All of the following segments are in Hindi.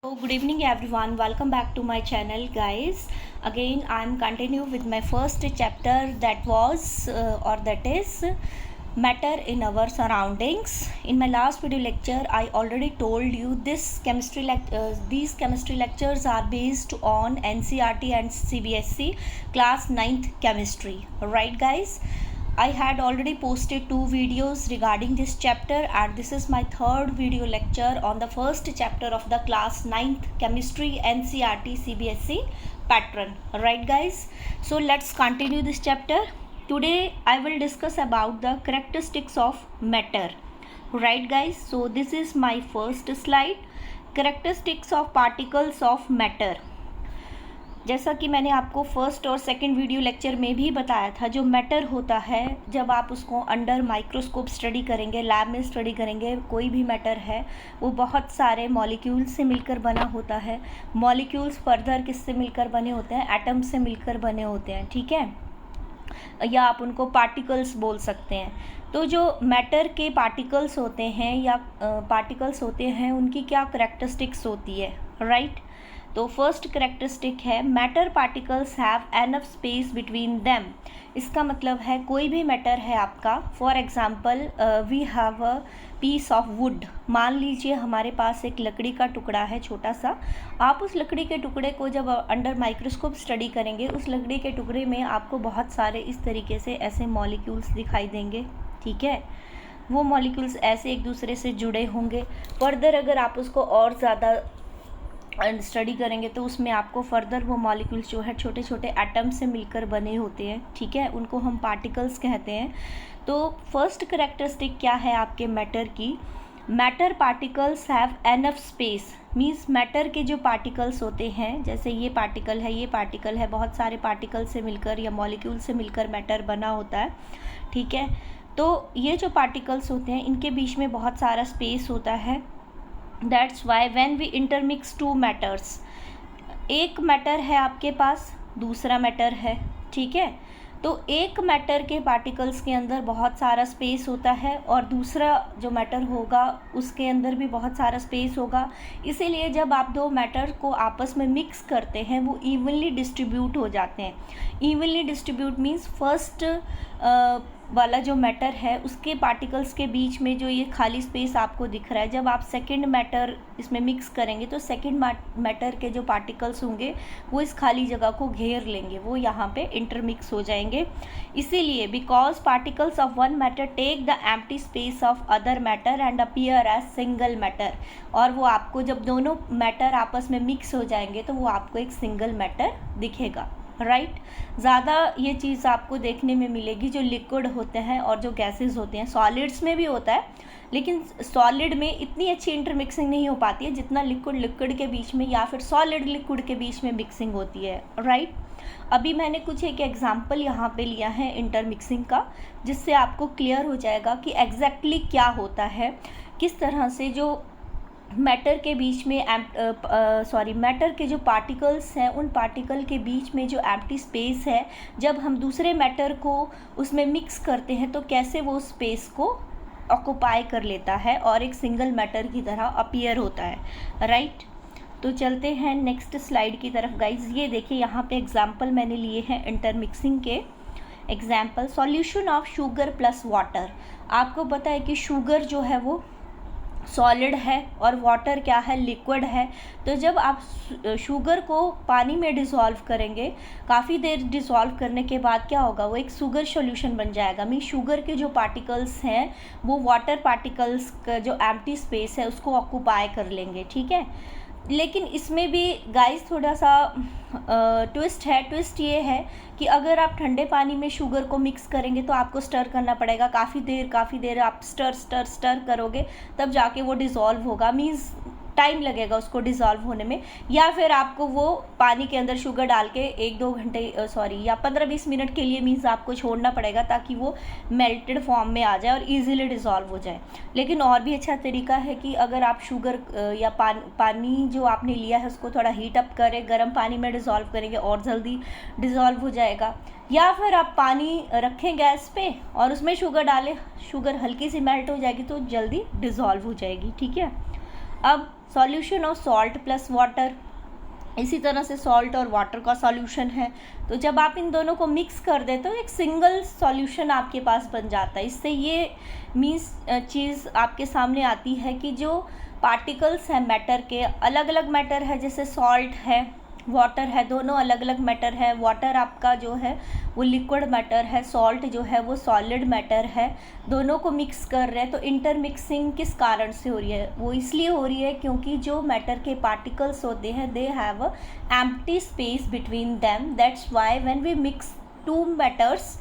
So good evening everyone, welcome back to my channel guys. Again I am continue with my first chapter that was that is matter in our surroundings. In my last video lecture I already told you these chemistry lectures are based on NCERT and CBSE class 9th chemistry, right guys. I had already posted 2 videos regarding this chapter and this is my third video lecture on the first chapter of the class 9th chemistry NCERT CBSE pattern. Right guys, so let's continue this chapter. Today I will discuss about the characteristics of matter. Right guys, so this is my first slide, characteristics of particles of matter. जैसा कि मैंने आपको फर्स्ट और सेकंड वीडियो लेक्चर में भी बताया था, जो मैटर होता है जब आप उसको अंडर माइक्रोस्कोप स्टडी करेंगे, लैब में स्टडी करेंगे, कोई भी मैटर है वो बहुत सारे मॉलिक्यूल्स से मिलकर बना होता है. मॉलिक्यूल्स फर्दर किससे मिलकर बने होते हैं? एटम से मिलकर बने होते हैं, ठीक है, या आप उनको पार्टिकल्स बोल सकते हैं. तो जो मैटर के पार्टिकल्स होते हैं या पार्टिकल्स होते हैं उनकी क्या करेक्टरिस्टिक्स होती है, राइट. तो फर्स्ट करेक्टरिस्टिक है matter particles have enough space between them. इसका मतलब है कोई भी मैटर है आपका, for example we have a piece of wood. मान लीजिए हमारे पास एक लकड़ी का टुकड़ा है छोटा सा. आप उस लकड़ी के टुकड़े को जब अंडर माइक्रोस्कोप स्टडी करेंगे, उस लकड़ी के टुकड़े में आपको बहुत सारे इस तरीके से ऐसे मॉलिक्यूल्स दिखाई देंगे, ठीक है. वो मॉलिक्यूल्स ऐसे एक दूसरे से जुड़े होंगे. फर्दर अगर आप उसको और ज़्यादा स्टडी करेंगे तो उसमें आपको फर्दर वो मॉलिक्यूल्स जो है छोटे छोटे एटम से मिलकर बने होते हैं, ठीक है, उनको हम पार्टिकल्स कहते हैं. तो फर्स्ट करेक्टरिस्टिक क्या है आपके मैटर की? Matter particles have enough space. Means matter के जो पार्टिकल्स होते हैं, जैसे ये पार्टिकल है, ये पार्टिकल है, बहुत सारे पार्टिकल से मिलकर या मॉलिक्यूल से मिलकर मैटर बना होता है, ठीक है. तो ये जो पार्टिकल्स होते हैं इनके बीच में बहुत सारा स्पेस होता है. That's why when we intermix two matters, एक मैटर है आपके पास, दूसरा मैटर है, ठीक है. तो एक मैटर के पार्टिकल्स के अंदर बहुत सारा स्पेस होता है और दूसरा जो मैटर होगा उसके अंदर भी बहुत सारा स्पेस होगा. इसीलिए जब आप दो मैटर को आपस में मिक्स करते हैं वो इवनली डिस्ट्रीब्यूट हो जाते हैं. इवनली डिस्ट्रीब्यूट मीन्स फर्स्ट वाला जो मैटर है उसके पार्टिकल्स के बीच में जो ये खाली स्पेस आपको दिख रहा है, जब आप सेकंड मैटर इसमें मिक्स करेंगे तो सेकंड मैटर के जो पार्टिकल्स होंगे वो इस खाली जगह को घेर लेंगे, वो यहाँ पे इंटरमिक्स हो जाएंगे. इसीलिए because particles of one matter take the empty space of other matter and appear as single matter. और वो आपको जब दोनों मैटर आपस में मिक्स हो जाएंगे तो वो आपको एक सिंगल मैटर दिखेगा, राइट. ज़्यादा ये चीज़ आपको देखने में मिलेगी जो लिक्विड होते हैं और जो गैसेस होते हैं. सॉलिड्स में भी होता है लेकिन सॉलिड में इतनी अच्छी इंटरमिक्सिंग नहीं हो पाती है जितना लिक्विड के बीच में या फिर सॉलिड लिक्विड के बीच में मिक्सिंग होती है, राइट. अभी मैंने कुछ एक एग्जांपल यहाँ पे लिया है इंटरमिक्सिंग का, जिससे आपको क्लियर हो जाएगा कि एग्जैक्टली क्या होता है, किस तरह से जो मैटर के बीच में मैटर के जो पार्टिकल्स हैं उन पार्टिकल के बीच में जो एम्प्टी स्पेस है, जब हम दूसरे मैटर को उसमें मिक्स करते हैं तो कैसे वो स्पेस को ऑक्यूपाई कर लेता है और एक सिंगल मैटर की तरह अपीयर होता है, राइट. तो चलते हैं नेक्स्ट स्लाइड की तरफ गाइज. ये देखिए यहाँ पे एग्जाम्पल मैंने लिए हैं इंटरमिक्सिंग के. Example, solution of sugar plus water. आपको पता है कि शुगर जो है वो सॉलिड है और वाटर क्या है? लिक्विड है. तो जब आप शुगर को पानी में डिसॉल्व करेंगे, काफ़ी देर डिसॉल्व करने के बाद क्या होगा? वो एक शुगर सॉल्यूशन बन जाएगा. मीन शुगर के जो पार्टिकल्स हैं वो वाटर पार्टिकल्स का जो एम्प्टी स्पेस है उसको ऑक्यूपाई कर लेंगे, ठीक है. लेकिन इसमें भी गाइस थोड़ा सा ट्विस्ट है. ट्विस्ट ये है कि अगर आप ठंडे पानी में शुगर को मिक्स करेंगे तो आपको स्टर करना पड़ेगा. काफ़ी देर आप स्टर करोगे तब जाके वो डिज़ोल्व होगा. मीन्स टाइम लगेगा उसको डिज़ोल्व होने में. या फिर आपको वो पानी के अंदर शुगर डाल के 1-2 घंटे या 15-20 मिनट के लिए मीन्स आपको छोड़ना पड़ेगा ताकि वो मेल्टेड फॉर्म में आ जाए और इजीली डिज़ोल्व हो जाए. लेकिन और भी अच्छा तरीका है कि अगर आप शुगर या पानी जो आपने लिया है उसको थोड़ा हीट अप करें, गर्म पानी में डिज़ोल्व करेंगे और जल्दी डिज़ोल्व हो जाएगा. या फिर आप पानी रखें गैस पे और उसमें शुगर डालें, शुगर हल्की सी मेल्ट हो जाएगी तो जल्दी डिज़ोल्व हो जाएगी, ठीक है. अब solution of salt plus water, इसी तरह से सॉल्ट और वाटर का सॉल्यूशन है, तो जब आप इन दोनों को मिक्स कर दें तो एक सिंगल सॉल्यूशन आपके पास बन जाता है। इससे ये मीन्स चीज़ आपके सामने आती है कि जो पार्टिकल्स हैं मैटर के, अलग अलग मैटर है, जैसे सॉल्ट है, वाटर है, दोनों अलग अलग मैटर है। वाटर आपका जो है वो लिक्विड मैटर है, सॉल्ट जो है वो सॉलिड मैटर है। दोनों को मिक्स कर रहे हैं, तो इंटरमिक्सिंग किस कारण से हो रही है? वो इसलिए हो रही है क्योंकि जो मैटर के पार्टिकल्स होते हैं they have a empty space between them, that's why when we mix two matters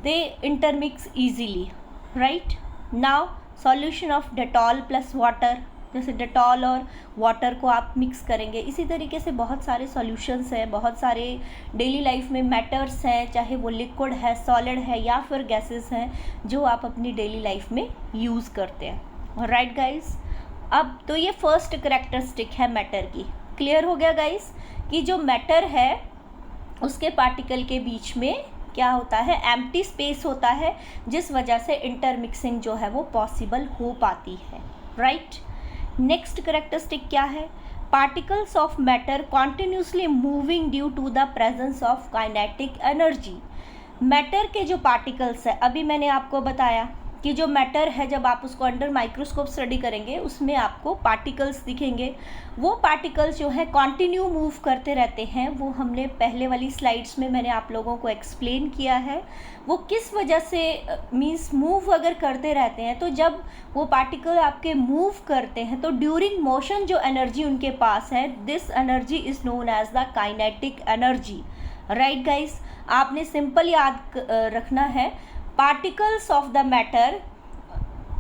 they intermix easily, right. Now solution of Dettol plus water, जैसे डेटॉल और वाटर को आप मिक्स करेंगे, इसी तरीके से बहुत सारे सॉल्यूशंस हैं, बहुत सारे डेली लाइफ में मैटर्स हैं, चाहे वो लिक्विड है, सॉलिड है या फिर गैसेस हैं, जो आप अपनी डेली लाइफ में यूज़ करते हैं। राइट गाइस, अब तो ये फर्स्ट करैक्टरिस्टिक है मैटर की। क्लियर हो गया गाइस कि जो मैटर है उसके पार्टिकल के बीच में क्या होता है, एम्प्टी स्पेस होता है, जिस वजह से इंटरमिक्सिंग जो है वो पॉसिबल हो पाती है, राइट। नेक्स्ट करेक्टरिस्टिक क्या है? Particles of matter continuously moving due to the presence of kinetic energy. Matter के जो पार्टिकल्स है, अभी मैंने आपको बताया कि जो मैटर है जब आप उसको अंडर माइक्रोस्कोप स्टडी करेंगे उसमें आपको पार्टिकल्स दिखेंगे। वो पार्टिकल्स जो है कॉन्टिन्यू मूव करते रहते हैं, वो हमने पहले वाली स्लाइड्स में मैंने आप लोगों को एक्सप्लेन किया है। वो किस वजह से मीन्स मूव अगर करते रहते हैं, तो जब वो पार्टिकल आपके मूव करते हैं तो ड्यूरिंग मोशन जो एनर्जी उनके पास है, this energy is known as the kinetic energy. Right guys, आपने सिंपल याद रखना है, particles of the matter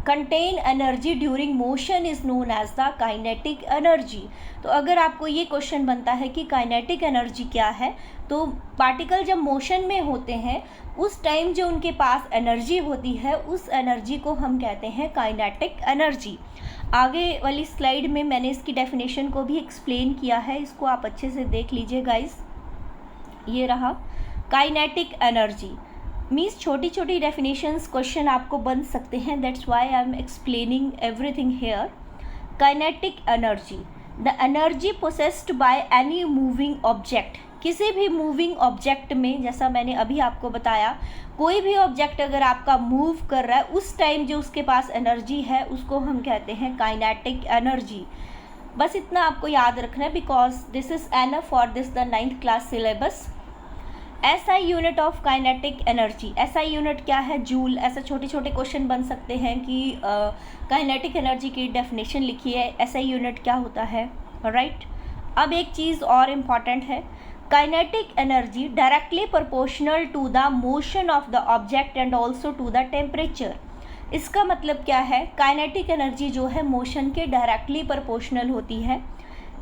contain energy during motion is known as the kinetic energy। तो अगर आपको ये क्वेश्चन बनता है कि काइनेटिक एनर्जी क्या है, तो पार्टिकल जब मोशन में होते हैं उस टाइम जो उनके पास एनर्जी होती है उस एनर्जी को हम कहते हैं काइनेटिक एनर्जी। आगे वाली स्लाइड में मैंने इसकी डेफिनेशन को भी एक्सप्लेन किया है, इसको आप अच्छे से देख लीजिए गाइस। ये रहा काइनेटिक एनर्जी। मीन्स छोटी छोटी डेफिनेशंस क्वेश्चन आपको बन सकते हैं, that's why I am explaining everything here. Kinetic energy, the energy possessed by any moving object. किसी भी मूविंग ऑब्जेक्ट में, जैसा मैंने अभी आपको बताया, कोई भी ऑब्जेक्ट अगर आपका मूव कर रहा है उस टाइम जो उसके पास एनर्जी है उसको हम कहते हैं काइनेटिक एनर्जी। बस इतना आपको याद रखना है, because this is enough for this the 9th class syllabus. SI unit of kinetic energy, SI unit क्या है? जूल। ऐसे छोटे छोटे क्वेश्चन बन सकते हैं कि काइनेटिक एनर्जी की डेफिनेशन लिखी है, SI यूनिट क्या होता है, राइट। अब एक चीज़ और इम्पॉर्टेंट है, kinetic energy directly proportional to the motion of the object and also to the temperature. इसका मतलब क्या है? काइनेटिक एनर्जी जो है मोशन के डायरेक्टली प्रोपोर्शनल होती है।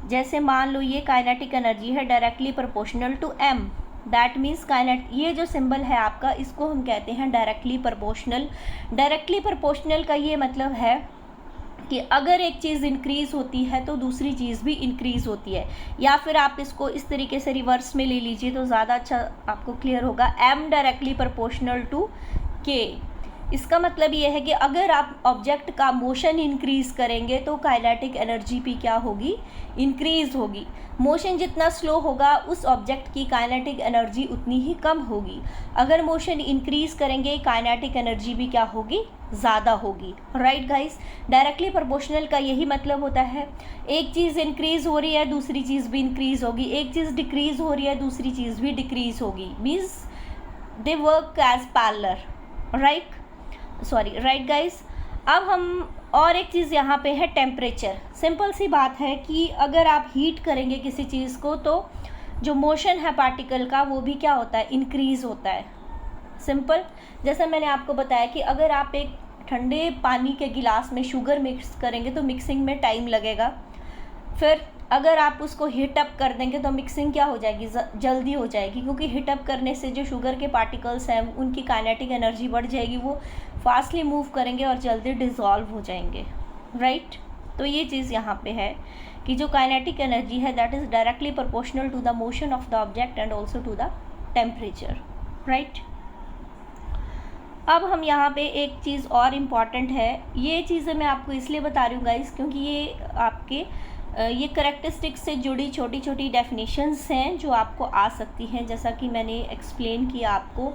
जैसे मान लो ये काइनेटिक एनर्जी है directly proportional to m, that means kinetic, ये जो सिंबल है आपका इसको हम कहते हैं डायरेक्टली प्रोपोर्शनल। डायरेक्टली प्रोपोर्शनल का ये मतलब है कि अगर एक चीज़ इंक्रीज़ होती है तो दूसरी चीज़ भी इंक्रीज़ होती है, या फिर आप इसको इस तरीके से रिवर्स में ले लीजिए तो ज़्यादा अच्छा आपको क्लियर होगा, m directly proportional to k। इसका मतलब ये है कि अगर आप ऑब्जेक्ट का मोशन इंक्रीज़ करेंगे तो काइनेटिक एनर्जी भी क्या होगी? इंक्रीज़ होगी। मोशन जितना स्लो होगा उस ऑब्जेक्ट की काइनेटिक एनर्जी उतनी ही कम होगी। अगर मोशन इंक्रीज़ करेंगे काइनेटिक एनर्जी भी क्या होगी? ज़्यादा होगी। राइट गाइस, डायरेक्टली प्रोपोर्शनल का यही मतलब होता है, एक चीज़ इंक्रीज़ हो रही है दूसरी चीज़ भी इंक्रीज़ होगी, एक चीज़ डिक्रीज़ हो रही है दूसरी चीज़ भी डिक्रीज़ होगी। Means they work as parallel, right guys. अब हम और एक चीज़ यहाँ पे है टेम्परेचर। सिंपल सी बात है कि अगर आप हीट करेंगे किसी चीज़ को तो जो मोशन है पार्टिकल का वो भी क्या होता है? इंक्रीज़ होता है। सिंपल, जैसा मैंने आपको बताया कि अगर आप एक ठंडे पानी के गिलास में शुगर मिक्स करेंगे तो मिक्सिंग में टाइम लगेगा, फिर अगर आप उसको हीट अप कर देंगे तो मिक्सिंग क्या हो जाएगी? जल्दी हो जाएगी, क्योंकि हीट अप करने से जो शुगर के पार्टिकल्स हैं उनकी काइनेटिक एनर्जी बढ़ जाएगी, वो फास्टली मूव करेंगे और जल्दी डिज़ोल्व हो जाएंगे, राइट। तो ये चीज़ यहाँ पे है कि जो काइनेटिक एनर्जी है that is directly proportional to the motion of the object and also to the temperature, right. अब हम यहाँ पे एक चीज़ और इम्पॉर्टेंट है, ये चीज़ें मैं आपको इसलिए बता रही हूँ गाइस क्योंकि ये आपके ये करेक्टरिस्टिक्स से जुड़ी छोटी छोटी डेफिनेशंस हैं जो आपको आ सकती हैं। जैसा कि मैंने एक्सप्लेन किया आपको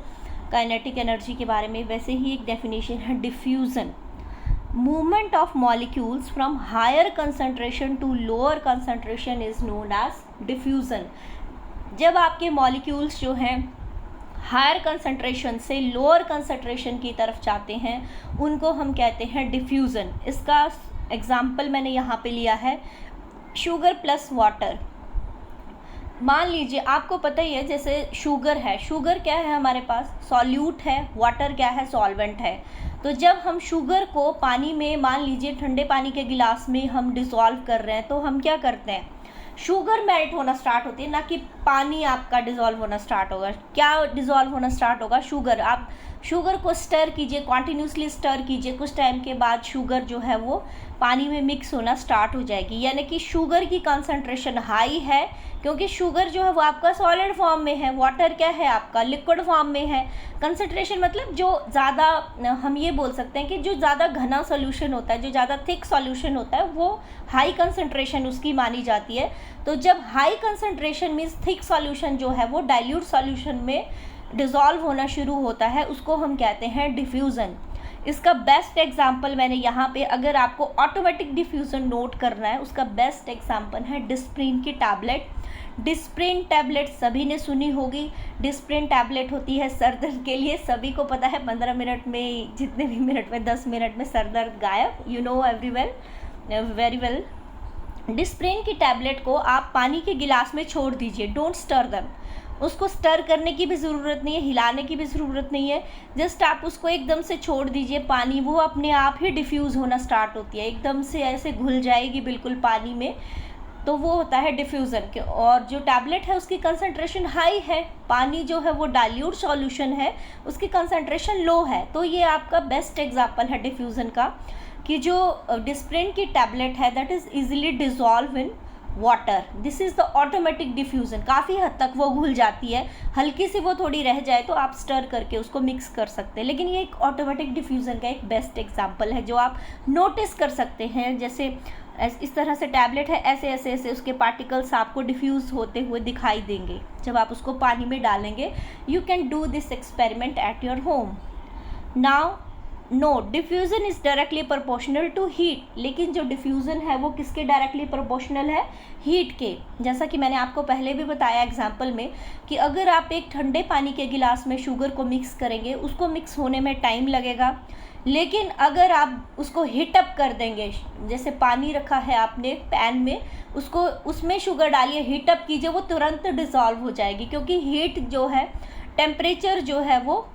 काइनेटिक एनर्जी के बारे में, वैसे ही एक डेफिनेशन है diffusion, movement of molecules from higher concentration to lower concentration is known as diffusion. जब आपके मॉलिक्यूल्स जो हैं हायर कंसंट्रेशन से लोअर कंसंट्रेशन की तरफ जाते हैं उनको हम कहते हैं डिफ्यूज़न। इसका एग्जाम्पल मैंने यहाँ पे लिया है शुगर प्लस वाटर। मान लीजिए आपको पता ही है जैसे शुगर है, शुगर क्या है हमारे पास, सॉल्यूट है, वाटर क्या है, सॉल्वेंट है। तो जब हम शुगर को पानी में, मान लीजिए ठंडे पानी के गिलास में हम डिज़ोल्व कर रहे हैं, तो हम क्या करते हैं, शुगर मेल्ट होना स्टार्ट होती है, ना कि पानी आपका डिज़ोल्व होना स्टार्ट होगा। क्या डिज़ोल्व होना स्टार्ट होगा, शुगर। आप शुगर को स्टर कीजिए, कॉन्टिन्यूसली स्टर कीजिए, कुछ टाइम के बाद शुगर जो है वो पानी में मिक्स होना स्टार्ट हो जाएगी। यानी कि शुगर की कंसंट्रेशन हाई है क्योंकि शुगर जो है वो आपका सॉलिड फॉर्म में है, वाटर क्या है आपका लिक्विड फॉर्म में है। कंसंट्रेशन मतलब जो ज़्यादा, हम ये बोल सकते हैं कि जो ज़्यादा घना सॉल्यूशन होता है, जो ज़्यादा थिक सॉल्यूशन होता है, वो हाई कंसंट्रेशन उसकी मानी जाती है। तो जब high concentration means thick solution जो है वो डाइल्यूट सॉल्यूशन में डिज़ोल्व होना शुरू होता है, उसको हम कहते हैं डिफ्यूज़न। इसका बेस्ट एग्जाम्पल मैंने यहाँ पे, अगर आपको ऑटोमेटिक डिफ्यूज़न नोट करना है, उसका बेस्ट एग्जाम्पल है डिस्प्रिन की टैबलेट। डिस्प्रिन टैबलेट सभी ने सुनी होगी। डिस्प्रिन टैबलेट होती है सर दर्द के लिए, सभी को पता है 15 मिनट में, जितने भी मिनट में, 10 मिनट में सर दर्द गायब। You know very well. Disprin की टैबलेट को आप पानी के गिलास में छोड़ दीजिए, डोंट स्टर देम। उसको स्टर करने की भी ज़रूरत नहीं है, हिलाने की भी ज़रूरत नहीं है, जस्ट आप उसको एकदम से छोड़ दीजिए पानी, वो अपने आप ही डिफ्यूज़ होना स्टार्ट होती है, एकदम से ऐसे घुल जाएगी बिल्कुल पानी में। तो वो होता है डिफ्यूज़न के। और जो टैबलेट है उसकी कंसंट्रेशन हाई है, पानी जो है वो डाइल्यूट सॉल्यूशन है, उसकी कंसंट्रेशन लो है। तो ये आपका बेस्ट एग्जांपल है डिफ्यूज़न का, कि जो डिस्प्रिन की टैबलेट है that is easily dissolve in water, this is the automatic diffusion. काफ़ी हद तक वो घुल जाती है, हल्की सी वो थोड़ी रह जाए तो आप स्टर करके उसको मिक्स कर सकते हैं, लेकिन ये एक ऑटोमेटिक डिफ्यूज़न का एक बेस्ट एग्जांपल है जो आप नोटिस कर सकते हैं। जैसे इस तरह से टैबलेट है, ऐसे ऐसे ऐसे उसके पार्टिकल्स आपको डिफ्यूज़ होते हुए दिखाई देंगे जब आप उसको पानी में डालेंगे। You can do this experiment at your home. Now no, diffusion is directly proportional to heat. लेकिन जो डिफ्यूज़न है वो किसके डायरेक्टली प्रोपोर्शनल है, हीट के। जैसा कि मैंने आपको पहले भी बताया एग्जांपल में कि अगर आप एक ठंडे पानी के गिलास में शुगर को मिक्स करेंगे, उसको मिक्स होने में टाइम लगेगा, लेकिन अगर आप उसको हीट अप कर देंगे, जैसे पानी रखा है आपने पैन में, उसको उसमें शुगर डालिए, हीट अप कीजिए, वो तुरंत डिज़ोल्व हो जाएगी, क्योंकि हीट जो है, टेम्परेचर जो है वो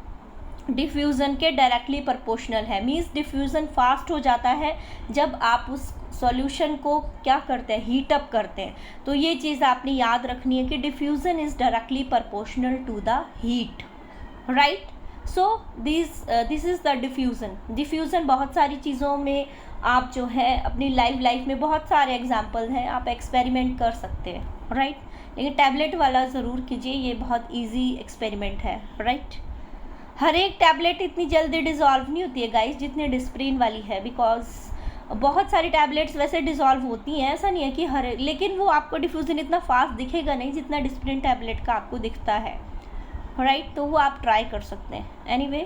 डिफ्यूज़न के डायरेक्टली प्रोपोर्शनल है। मीन्स डिफ्यूज़न फास्ट हो जाता है जब आप उस सॉल्यूशन को क्या करते हैं, हीट अप करते हैं। तो ये चीज़ आपने याद रखनी है कि diffusion is directly proportional to the heat, right. So this is the diffusion. Diffusion बहुत सारी चीज़ों में आप जो है अपनी लाइफ में बहुत सारे एग्जाम्पल हैं, आप एक्सपेरिमेंट कर सकते हैं, राइट। लेकिन टैबलेट वाला ज़रूर कीजिए, ये बहुत ईजी एक्सपेरिमेंट है, राइट। हर एक टैबलेट इतनी जल्दी डिज़ोल्व नहीं होती है गाइस जितनी डिस्प्रिन वाली है, बिकॉज बहुत सारी टैबलेट्स वैसे डिज़ोल्व होती हैं, ऐसा नहीं है कि हर, लेकिन वो आपको डिफ्यूज़न इतना फास्ट दिखेगा नहीं जितना डिस्प्रिन टैबलेट का आपको दिखता है, राइट। तो वो आप ट्राई कर सकते हैं। एनीवे,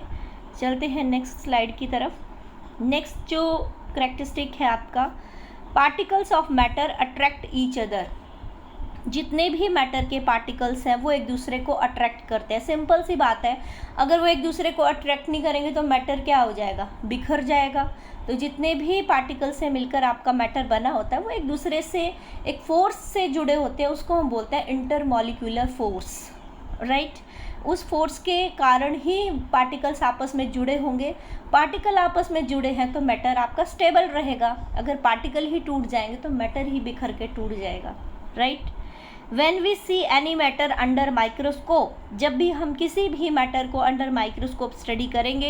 चलते हैं नेक्स्ट स्लाइड की तरफ। नेक्स्ट जो करैक्टरिस्टिक है आपका, particles of matter attract each other. जितने भी मैटर के पार्टिकल्स हैं वो एक दूसरे को अट्रैक्ट करते हैं। सिंपल सी बात है, अगर वो एक दूसरे को अट्रैक्ट नहीं करेंगे तो मैटर क्या हो जाएगा, बिखर जाएगा। तो जितने भी पार्टिकल्स से मिलकर आपका मैटर बना होता है वो एक दूसरे से एक फोर्स से जुड़े होते हैं, उसको हम बोलते हैं इंटरमॉलिक्यूलर फोर्स, राइट। उस फोर्स के कारण ही पार्टिकल्स आपस में जुड़े होंगे। पार्टिकल आपस में जुड़े हैं तो मैटर आपका स्टेबल रहेगा। अगर पार्टिकल ही टूट जाएंगे तो मैटर ही बिखर के टूट जाएगा, right. When we see any matter under microscope, जब भी हम किसी भी मैटर को अंडर माइक्रोस्कोप स्टडी करेंगे,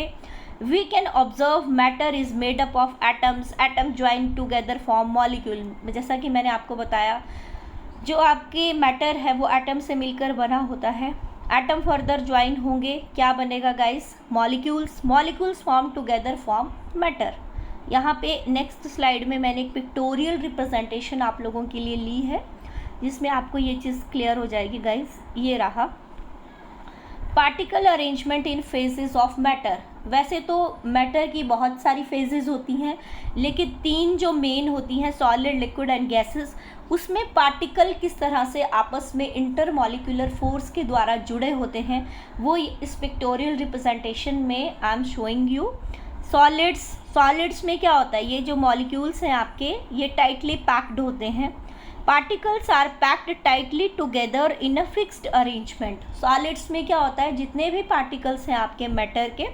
we can observe matter is made up of atoms, atom joined together form molecule। जैसा कि मैंने आपको बताया, जो आपके मैटर है वो एटम से मिलकर बना होता है, एटम फर्दर ज्वाइन होंगे, क्या बनेगा guys? Molecules. Molecules form together form matter. यहाँ पे नेक्स्ट स्लाइड में मैंने एक पिक्टोरियल रिप्रेजेंटेशन आप लोगों के लिए ली है, जिसमें आपको ये चीज़ क्लियर हो जाएगी गाइस। ये रहा particle arrangement in phases of matter. वैसे तो मैटर की बहुत सारी फेजेस होती हैं, लेकिन 3 जो मेन होती हैं, सॉलिड, लिक्विड एंड गैसेस, उसमें पार्टिकल किस तरह से आपस में इंटरमॉलिक्यूलर फोर्स के द्वारा जुड़े होते हैं, वो इस पिक्टोरियल रिप्रेजेंटेशन में I am showing you. Solids में क्या होता है? ये जो मॉलिक्यूल्स हैं आपके, ये टाइटली पैक्ड होते हैं। Particles are packed tightly together in a fixed arrangement. Solids में क्या होता है? जितने भी पार्टिकल्स हैं आपके मैटर के,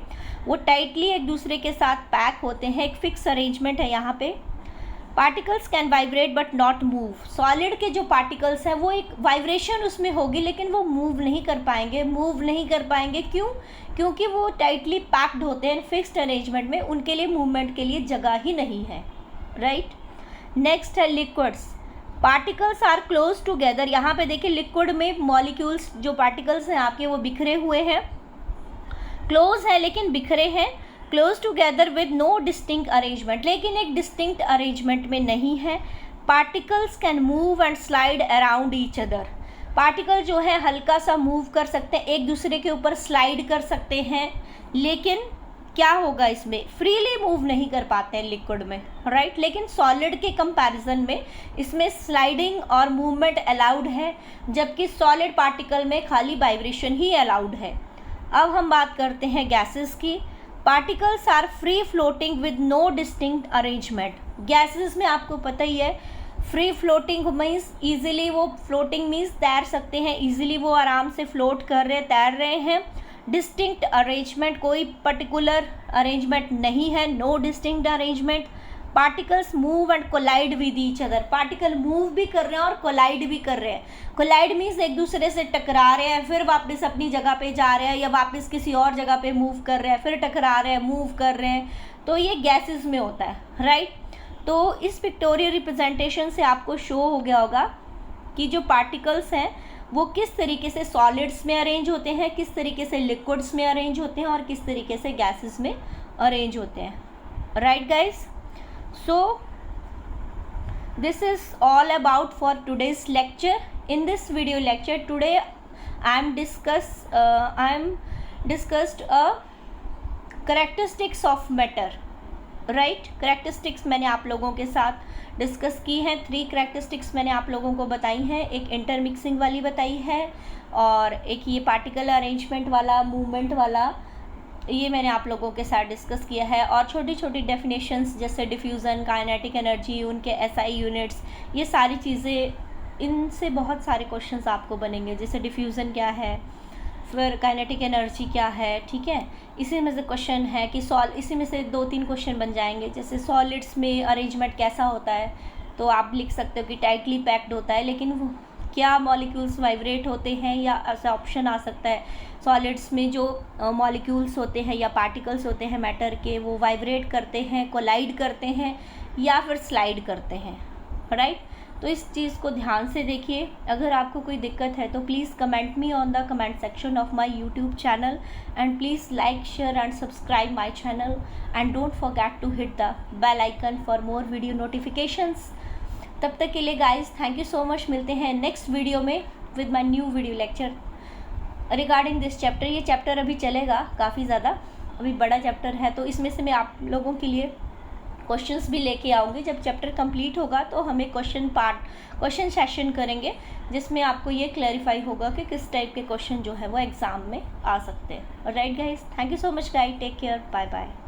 वो टाइटली एक दूसरे के साथ पैक होते हैं, एक फिक्स अरेंजमेंट है यहाँ पे। Particles can vibrate but not move. Solid के जो पार्टिकल्स हैं वो एक वाइब्रेशन उसमें होगी, लेकिन वो मूव नहीं कर पाएंगे। क्यों? क्योंकि वो टाइटली पैक्ड होते हैं फिक्स्ड अरेंजमेंट में, उनके लिए मूवमेंट के लिए जगह ही नहीं है, राइट। नेक्स्ट है liquids. Particles are close together. यहाँ पे देखिए लिक्विड में मॉलिक्यूल्स जो पार्टिकल्स हैं आपके, वो बिखरे हुए हैं, क्लोज है लेकिन बिखरे हैं। Close together with no distinct arrangement, लेकिन एक डिस्टिंक्ट अरेंजमेंट में नहीं है। Particles can move and slide around each other. Particle जो है हल्का सा मूव कर सकते हैं, एक दूसरे के ऊपर स्लाइड कर सकते हैं, लेकिन क्या होगा इसमें? फ्रीली मूव नहीं कर पाते हैं लिक्विड में, राइट। लेकिन सॉलिड के कंपैरिजन में इसमें स्लाइडिंग और मूवमेंट अलाउड है, जबकि सॉलिड पार्टिकल में खाली वाइब्रेशन ही अलाउड है। अब हम बात करते हैं गैसेस की। Particles are free floating with no distinct arrangement. Gases में आपको पता ही है, फ्री फ्लोटिंग मीन्स ईजिली वो फ्लोटिंग मीन्स तैर सकते हैं, ईजिली वो आराम से फ्लोट कर रहे, तैर रहे हैं। डिस्टिंक्ट अरेंजमेंट, कोई पर्टिकुलर अरेंजमेंट नहीं है, no distinct arrangement. Particles move and collide with each other. Particle move भी कर रहे हैं और कोलाइड भी कर रहे हैं। कोलाइड मीन्स एक दूसरे से टकरा रहे हैं, फिर वापस अपनी जगह पे जा रहे हैं, या वापस किसी और जगह पे मूव कर रहे हैं, फिर टकरा रहे हैं, मूव कर रहे हैं। तो ये गैसेस में होता है, राइट। तो इस पिक्टोरियल रिप्रेजेंटेशन से आपको शो हो गया होगा कि जो पार्टिकल्स हैं वो किस तरीके से सॉलिड्स में अरेंज होते हैं, किस तरीके से लिक्विड्स में अरेंज होते हैं, और किस तरीके से गैसेस में अरेंज होते हैं, right guys. So this is all about for today's lecture. In this video lecture today I am discussed a characteristics of matter, right. Characteristics मैंने आप लोगों के साथ डिस्कस की हैं। 3 characteristics मैंने आप लोगों को बताई हैं। एक इंटरमिक्सिंग वाली बताई है, और एक ये पार्टिकल अरेंजमेंट वाला, मूवमेंट वाला, ये मैंने आप लोगों के साथ डिस्कस किया है। और छोटी छोटी डेफिनेशंस जैसे डिफ्यूज़न, काइनेटिक एनर्जी, उनके एसआई यूनिट्स, ये सारी चीज़ें, इनसे बहुत सारे क्वेश्चंस आपको बनेंगे। जैसे डिफ्यूज़न क्या है, फिर काइनेटिक एनर्जी क्या है, ठीक है। इसी में से क्वेश्चन है कि इसी में से 2-3 क्वेश्चन बन जाएंगे। जैसे सॉलिड्स में अरेंजमेंट कैसा होता है, तो आप लिख सकते हो कि टाइटली पैक्ड होता है, लेकिन वो क्या मॉलिक्यूल्स वाइब्रेट होते हैं, या ऐसा ऑप्शन आ सकता है सॉलिड्स में जो मॉलिक्यूल्स होते हैं या पार्टिकल्स होते हैं मैटर के, वो वाइब्रेट करते हैं, कोलाइड करते हैं, या फिर स्लाइड करते हैं, राइट। तो इस चीज़ को ध्यान से देखिए। अगर आपको कोई दिक्कत है तो please comment me on the comment section of my YouTube channel, and please like, share and subscribe my channel, and don't forget to hit the bell icon for more video notifications. तब तक के लिए guys thank you so much. मिलते हैं नेक्स्ट वीडियो में with my new video lecture regarding this chapter. ये चैप्टर अभी चलेगा काफ़ी ज़्यादा, अभी बड़ा चैप्टर है, तो इसमें से मैं आप लोगों के लिए क्वेश्चंस भी लेके आऊँगी। जब चैप्टर कंप्लीट होगा तो हम एक क्वेश्चन सेशन करेंगे, जिसमें आपको ये क्लैरिफाई होगा कि किस टाइप के क्वेश्चन जो है वो एग्ज़ाम में आ सकते हैं। Right guys, thank you so much guys, take care, bye bye.